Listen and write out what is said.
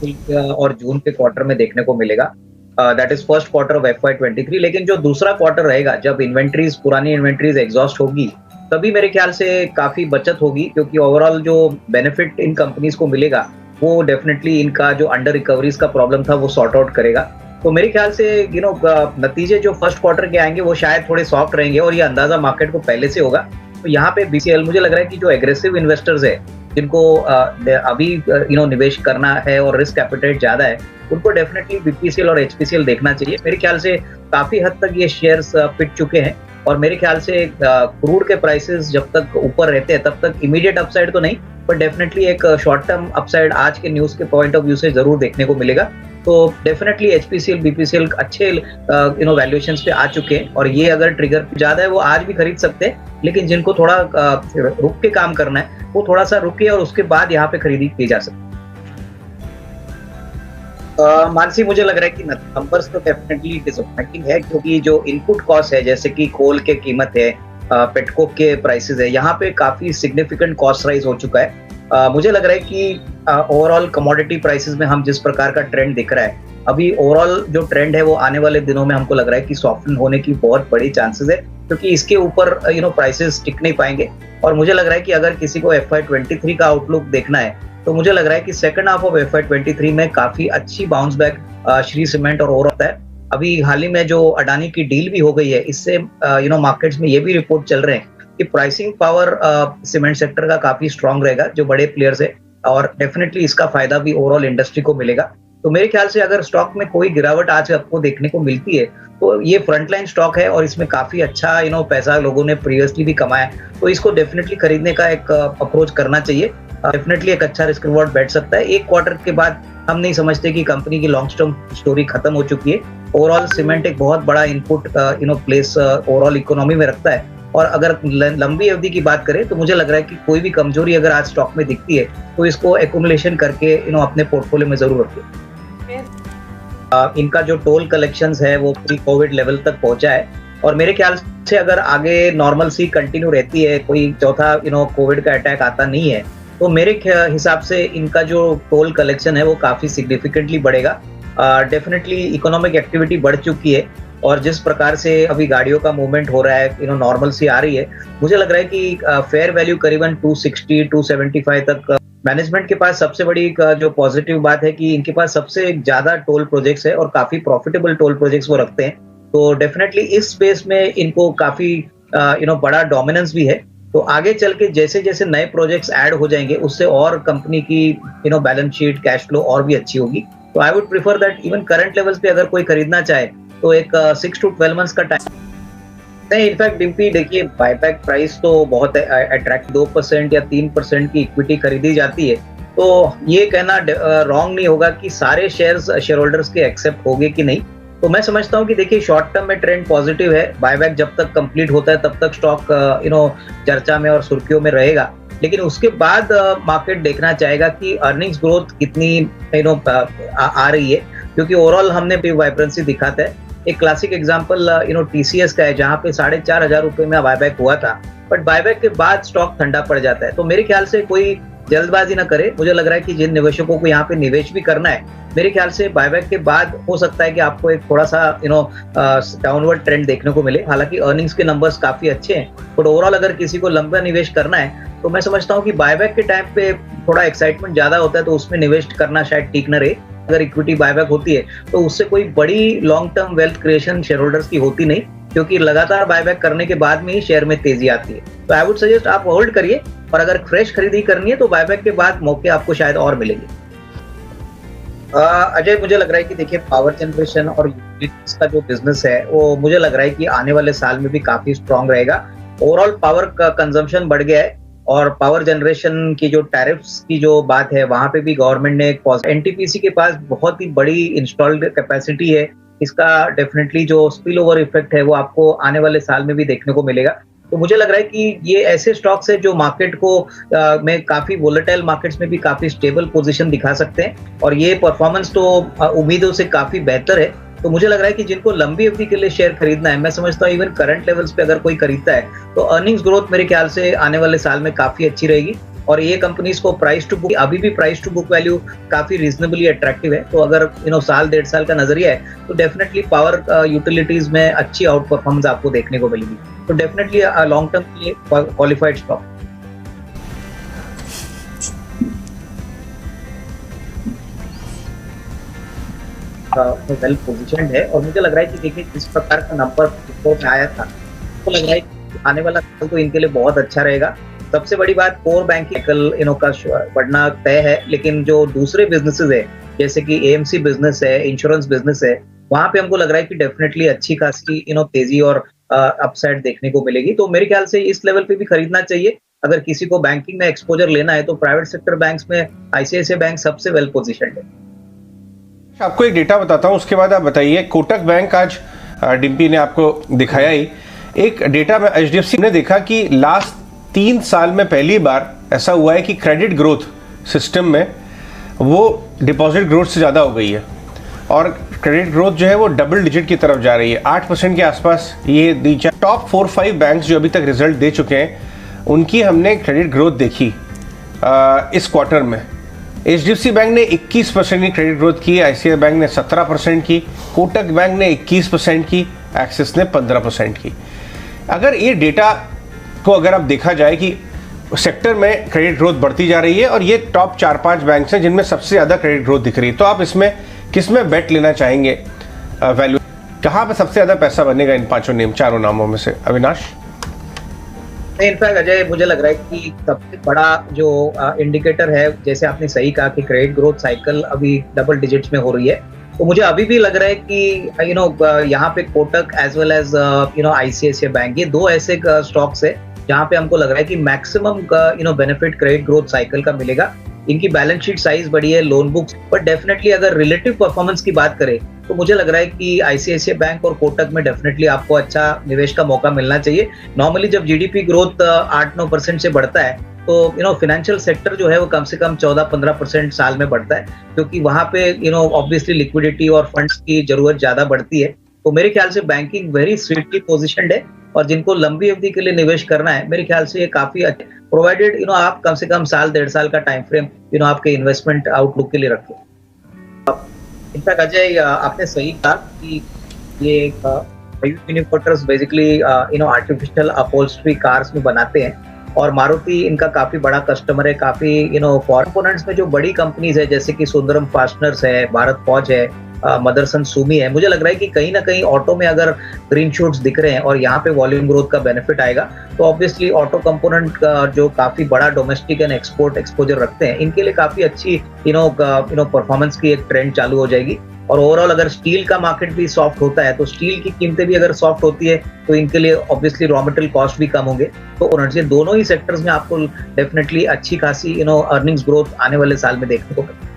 अप्रैल और जून के क्वार्टर में देखने को मिलेगा। That is first quarter of FY23। लेकिन जो दूसरा क्वार्टर रहेगा, जब इन्वेंट्रीज पुरानी इन्वेंट्रीज एग्जॉस्ट होगी, तभी मेरे ख्याल से काफी बचत होगी, क्योंकि ओवरऑल जो बेनिफिट इन कंपनीज को मिलेगा वो डेफिनेटली इनका जो अंडर रिकवरीज का प्रॉब्लम था वो सॉर्ट आउट करेगा। तो मेरे ख्याल से नतीजे जो फर्स्ट क्वार्टर के आएंगे वो शायद थोड़े सॉफ्ट रहेंगे, और ये अंदाजा मार्केट को पहले से होगा। तो यहाँ पे BCL मुझे लग रहा है कि जो एग्रेसिव इन्वेस्टर्स है, जिनको अभी निवेश करना है और रिस्क एपेटाइट ज्यादा है, उनको डेफिनेटली BPCL और HPCL देखना चाहिए। मेरे ख्याल से काफी हद तक ये शेयर्स पिट चुके हैं, और मेरे ख्याल से क्रूड के प्राइसेस जब तक ऊपर रहते हैं तब तक इमीडिएट अपसाइड तो नहीं, पर डेफिनेटली एक शॉर्ट टर्म अपसाइड आज के न्यूज के पॉइंट ऑफ व्यू से जरूर देखने को मिलेगा। तो डेफिनेटली HPCL BPCL अच्छे वैल्यूएशंस पे आ चुके हैं, और ये अगर ट्रिगर ज्यादा है वो आज भी खरीद सकते हैं, लेकिन जिनको थोड़ा रुक के काम करना है वो थोड़ा सा रुके और उसके बाद यहाँ पे खरीदी की जा सकती है। मानसी, मुझे लग रहा है कि नंबर्स तो डेफिनेटली डिसअपॉइंटिंग है, क्योंकि जो इनपुट कॉस्ट है, जैसे कि कोल के कीमत है, पेटकोक के प्राइसेस है, यहाँ पे काफी सिग्निफिकेंट कॉस्ट राइज हो चुका है। मुझे लग रहा है कि ओवरऑल कमोडिटी प्राइसेस में हम जिस प्रकार का ट्रेंड दिख रहा है, अभी ओवरऑल जो ट्रेंड है वो आने वाले दिनों में हमको लग रहा है कि सॉफ्टन होने की बहुत बड़ी चांसेस है, क्योंकि इसके ऊपर प्राइसेस टिक नहीं पाएंगे। और मुझे लग रहा है कि अगर किसी को FY23 का आउटलुक देखना है, तो मुझे लग रहा है कि सेकंड हाफ ऑफ FY23 में काफी अच्छी बाउंस बैक श्री सीमेंट और ओवर होता है। अभी हाल ही में जो अडानी की डील भी हो गई है, इससे मार्केट्स में ये भी रिपोर्ट चल रहे हैं कि प्राइसिंग पावर सीमेंट सेक्टर का काफी स्ट्रांग रहेगा, जो बड़े प्लेयर्स है, और डेफिनेटली इसका फायदा भी ओवरऑल इंडस्ट्री को मिलेगा। तो मेरे ख्याल से अगर स्टॉक में कोई गिरावट आज आपको देखने को मिलती है, तो ये फ्रंटलाइन स्टॉक है और इसमें काफी अच्छा पैसा लोगों ने प्रीवियसली भी कमाया, तो इसको डेफिनेटली खरीदने का एक अप्रोच करना चाहिए। डेफिनेटली एक अच्छा रिस्क रिवॉर्ड बैठ सकता है। एक क्वार्टर के बाद हम नहीं समझते कि कंपनी की लॉन्ग टर्म स्टोरी खत्म हो चुकी है। ओवरऑल सीमेंट एक बहुत बड़ा इनपुट प्लेस ओवरऑल इकोनॉमी में रखता है, और अगर लंबी अवधि की बात करें तो मुझे लग रहा है कि कोई भी कमजोरी अगर आज स्टॉक में दिखती है तो इसको एक्यूमुलेशन करके अपने पोर्टफोलियो में जरूर रखिए। इनका जो टोल कलेक्शंस है वो प्री कोविड लेवल तक पहुंचा है, और मेरे ख्याल से अगर आगे नॉर्मल सी कंटिन्यू रहती है, कोई चौथा कोविड का अटैक आता नहीं है, तो मेरे हिसाब से इनका जो टोल कलेक्शन है वो काफी सिग्निफिकेंटली बढ़ेगा। डेफिनेटली इकोनॉमिक एक्टिविटी बढ़ चुकी है, और जिस प्रकार से अभी गाड़ियों का मूवमेंट हो रहा है, नॉर्मल सी आ रही है, मुझे लग रहा है कि फेयर वैल्यू करीबन 260-275 तक। मैनेजमेंट के पास सबसे बड़ी जो पॉजिटिव बात है कि इनके पास सबसे ज्यादा टोल प्रोजेक्ट्स है और काफी प्रॉफिटेबल टोल प्रोजेक्ट्स वो रखते हैं। तो डेफिनेटली इस स्पेस में इनको काफी बड़ा डोमिनेंस भी है। तो आगे चल के जैसे जैसे नए प्रोजेक्ट्स ऐड हो जाएंगे, उससे और कंपनी की बैलेंस शीट, कैश फ्लो और भी अच्छी होगी। तो I would prefer that even current levels पे अगर कोई खरीदना चाहे तो एक 6 to 12 मंथ्स का टाइम नहीं। इनफैक्ट डिम्पी देखिए, बायबैक प्राइस तो बहुत अट्रैक्ट, 2% या 3% की इक्विटी खरीदी जाती है, तो ये कहना रॉन्ग नहीं होगा कि सारे शेयर होल्डर्स के एक्सेप्ट होंगे कि नहीं। तो मैं समझता हूँ कि देखिए शॉर्ट टर्म में ट्रेंड पॉजिटिव है, बायबैक जब तक कंप्लीट होता है तब तक स्टॉक चर्चा में और सुर्खियों में रहेगा, लेकिन उसके बाद मार्केट देखना चाहेगा कि अर्निंग्स ग्रोथ कितनी आ रही है, क्योंकि ओवरऑल हमने भी वाइब्रेंसी दिखाता है। एक क्लासिक एग्जांपल TCS का है, जहां पे 4,500 रुपए में बायबैक हुआ था, बट बायबैक के बाद स्टॉक ठंडा पड़ जाता है। तो मेरे ख्याल से कोई जल्दबाजी ना करे। मुझे लग रहा है कि जिन निवेशकों को यहाँ पे निवेश भी करना है, मेरे ख्याल से बायबैक के बाद हो सकता है कि आपको एक थोड़ा सा डाउनवर्ड ट्रेंड देखने को मिले। हालांकि अर्निंग्स के नंबर्स काफी अच्छे हैं, बट ओवरऑल अगर किसी को लंबा निवेश करना है तो मैं समझता हूँ कि बायबैक के टाइम पे थोड़ा एक्साइटमेंट ज्यादा होता है, तो उसमें निवेश करना शायद ठीक न रहे। अगर इक्विटी बायबैक होती है तो उससे कोई बड़ी long term wealth creation share holders की होती नहीं, क्योंकि लगातार बायबैक करने के बाद में ही शेयर में तेजी आती है। तो आई वुड सजेस्ट आप होल्ड करिए, और अगर फ्रेश खरीदी करनी है तो बायबैक के बाद मौके आपको शायद और मिलेंगे। अजय, मुझे लग रहा है कि देखिए पावर जनरेशन और यूटिलिटीज का जो बिजनेस है वो मुझे लग रहा है कि आने वाले साल में भी काफी स्ट्रांग रहेगा। ओवरऑल पावर का कंजम्पशन बढ़ गया है, और पावर जनरेशन की जो टैरिफ्स की जो बात है वहां पे भी गवर्नमेंट ने NTPC के पास बहुत ही बड़ी इंस्टॉल्ड कैपेसिटी है। इसका डेफिनेटली जो स्पिल ओवर इफेक्ट है वो आपको आने वाले साल में भी देखने को मिलेगा। तो मुझे लग रहा है कि ये ऐसे स्टॉक्स है जो मार्केट को में काफी वोलेटाइल मार्केट्स में भी काफी स्टेबल पोजीशन दिखा सकते हैं, और ये परफॉर्मेंस तो उम्मीदों से काफी बेहतर है। तो मुझे लग रहा है कि जिनको लंबी अवधि के लिए शेयर खरीदना है, मैं समझता हूँ इवन करंट लेवल्स पे अगर कोई खरीदता है तो अर्निंग्स ग्रोथ मेरे ख्याल से आने वाले साल में काफी अच्छी रहेगी। और ये कंपनीज को प्राइस टू बुक, अभी भी प्राइस टू बुक वैल्यू काफी रीजनेबली अट्रैक्टिव है। तो अगर साल 1.5 साल का नजरिया है तो डेफिनेटली पावर यूटिलिटीज में अच्छी आउट परफॉर्मेंस आपको देखने को मिलेगी। तो डेफिनेटली लॉन्ग टर्म के लिए क्वालिफाइड स्टॉक वेल पोजिशन्ड है। और मुझे लग रहा है कि देखिए जिस प्रकार का नंबर रिपोर्ट आया था, तो लग रहा है कि आने वाला साल तो इनके लिए बहुत अच्छा रहेगा। सबसे बड़ी बात कोर बैंकिंग का बढ़ना तय है, लेकिन जो दूसरे बिजनेसेस है जैसे कि एएमसी बिजनेस है, इंश्योरेंस बिजनेस है, वहां पे हमको लग रहा है कि डेफिनेटली अच्छी खासी तेजी और अपसाइड देखने को मिलेगी। तो मेरे ख्याल से इस लेवल पे भी खरीदना चाहिए। अगर किसी को बैंकिंग में एक्सपोजर लेना है तो प्राइवेट सेक्टर बैंक्स में आईसीआईसीआई बैंक सबसे वेल पोजिशन्ड है। आपको एक डेटा बताता हूं, उसके बाद आप बताइए। कोटक बैंक आज डिम्पी ने आपको दिखाया ही एक डेटा में एचडीएफसी ने देखा कि लास्ट 3 साल में पहली बार ऐसा हुआ है कि क्रेडिट ग्रोथ सिस्टम में वो डिपॉजिट ग्रोथ से ज़्यादा हो गई है और क्रेडिट ग्रोथ जो है वो डबल डिजिट की तरफ जा रही है, 8% के आसपास। ये टॉप 4-5 बैंक्स जो अभी तक रिजल्ट दे चुके हैं उनकी हमने क्रेडिट ग्रोथ देखी इस क्वार्टर में। एचडीएफसी बैंक ने 21% की क्रेडिट ग्रोथ की, आईसीआईसीआई बैंक ने 17% की, कोटक बैंक ने 21% की, एक्सिस ने 15% की। अगर ये डेटा को अगर आप देखा जाए कि सेक्टर में क्रेडिट ग्रोथ बढ़ती जा रही है और ये टॉप 4-5 बैंक हैं जिनमें सबसे ज़्यादा क्रेडिट ग्रोथ दिख रही है, तो आप इसमें किस में बेट लेना चाहेंगे? वैल्यू कहाँ पे सबसे ज़्यादा पैसा बनेगा इन 4 नामों में से? अविनाश? इनफैक्ट अजय, मुझे लग रहा है कि सबसे बड़ा जो इंडिकेटर है, जैसे आपने सही कहा कि क्रेडिट ग्रोथ साइकिल अभी डबल डिजिट्स में हो रही है, तो मुझे अभी भी लग रहा है कि यहाँ पे Kotak as well as ICICI bank, ये 2 ऐसे स्टॉक्स है जहाँ पे हमको लग रहा है कि maximum benefit credit growth cycle का मिलेगा। इनकी बैलेंस शीट साइज बड़ी है, लोन बुक्स, बट डेफिनेटली अगर रिलेटिव परफॉर्मेंस की बात करें तो मुझे लग रहा है कि आईसीआईसीआई बैंक और कोटक में डेफिनेटली आपको अच्छा निवेश का मौका मिलना चाहिए। नॉर्मली जब जीडीपी ग्रोथ 8-9% से बढ़ता है तो फाइनेंशियल सेक्टर जो है वो कम से कम 14-15% साल में बढ़ता है, क्योंकि वहां पे ऑब्वियसली लिक्विडिटी और फंड्स की जरूरत ज्यादा बढ़ती है। तो मेरे ख्याल से बैंकिंग वेरी स्ट्रिक्टली पोजिशन्ड है और जिनको लंबी अवधि के लिए निवेश करना है, मेरे ख्याल से ये काफी अच्छा, प्रोवाइडेड आप कम से कम साल 1.5 साल का टाइम फ्रेम आपके इन्वेस्टमेंट आउटलुक के लिए रखें। इनफैक्ट अजय, आपने सही कहा कि ये यूनिवर्टर्स बेसिकली आर्टिफिशियल अपहोल्स्ट्री कार्स में बनाते हैं और मारुति इनका काफी बड़ा कस्टमर है। काफी कंपोनेंट्स में जो बड़ी कंपनीज है जैसे कि सुंदरम फास्टनर्स है, भारत फौज है, मदरसन सुमी है, मुझे लग रहा है कि कहीं ना कहीं ऑटो में अगर ग्रीन शूट्स दिख रहे हैं और यहाँ पे वॉल्यूम ग्रोथ का बेनिफिट आएगा, तो ऑब्वियसली ऑटो कंपोनेंट का जो काफी बड़ा डोमेस्टिक एंड एक्सपोर्ट एक्सपोजर रखते हैं, इनके लिए काफी अच्छी परफॉर्मेंस की एक ट्रेंड चालू हो जाएगी। और ओवरऑल अगर स्टील का मार्केट भी सॉफ्ट होता है तो स्टील की कीमतें भी अगर सॉफ्ट होती है तो इनके लिए ऑब्वियसली रॉ मटेरियल कॉस्ट भी कम होंगे। तो दोनों ही सेक्टर्स में आपको डेफिनेटली अच्छी खासी अर्निंग्स ग्रोथ आने वाले साल में देखने को मिलेगी।